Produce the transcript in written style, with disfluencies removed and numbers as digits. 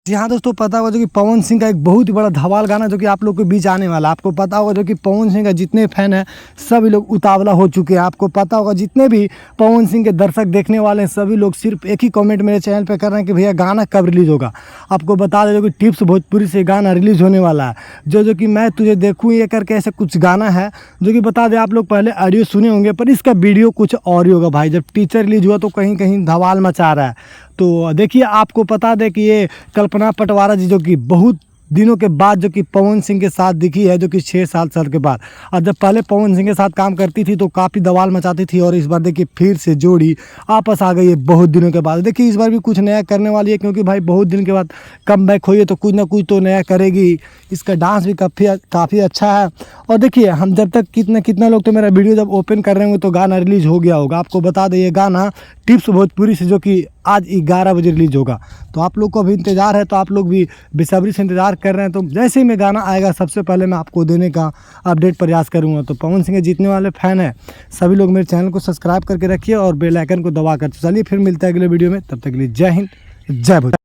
जी हाँ दोस्तों, पता होगा जो कि पवन सिंह का एक बहुत ही बड़ा धमाल गाना जो कि आप लोग के बीच आने वाला है। आपको पता होगा जो कि पवन सिंह का जितने फैन हैं सभी लोग उतावला हो चुके हैं। आपको पता होगा जितने भी पवन सिंह के दर्शक देखने वाले हैं सभी लोग सिर्फ एक ही कमेंट मेरे चैनल पे कर रहे हैं कि भैया गाना कब रिलीज़ होगा। आपको बता दें जो कि टिप्स भोजपुरी से गाना रिलीज़ होने वाला है, जो कि मैं तुझे देखूँ ये करके ऐसा कुछ गाना है जो कि बता दें आप लोग पहले ऑडियो सुने होंगे पर इसका वीडियो कुछ और ही होगा भाई। जब टीचर रिलीज हुआ तो कहीं कहीं धमाल मचा रहा है। तो देखिए आपको पता दें कि ये कल्पना पटवारा जी जो कि बहुत दिनों के बाद जो कि पवन सिंह के साथ दिखी है, जो कि 6-7 साल के बाद। और जब पहले पवन सिंह के साथ काम करती थी तो काफ़ी धमाल मचाती थी और इस बार देखिए फिर से जोड़ी आपस आ गई है बहुत दिनों के बाद। देखिए इस बार भी कुछ नया करने वाली है क्योंकि भाई बहुत दिन के बाद कम बैक हुई है तो कुछ ना कुछ तो नया करेगी। इसका डांस भी काफ़ी अच्छा है। और देखिए हम जब तक कितना लोग तो मेरा वीडियो जब ओपन कर रहे होंगे तो गाना रिलीज़ हो गया होगा। आपको बता दें ये गाना टिप्स भोजपुरी से जो कि आज 11 बजे रिलीज होगा। तो आप लोग को अभी इंतज़ार है, तो आप लोग भी बेसब्री से इंतज़ार कर रहे हैं। तो जैसे ही मैं गाना आएगा सबसे पहले मैं आपको देने का अपडेट प्रयास करूँगा। तो पवन सिंह के जीतने वाले फ़ैन हैं सभी लोग मेरे चैनल को सब्सक्राइब करके रखिए और बेल आइकन को दबा कर। तो चलिए फिर मिलता है अगले वीडियो में, तब तक के लिए जय हिंद जय भोजपुरी।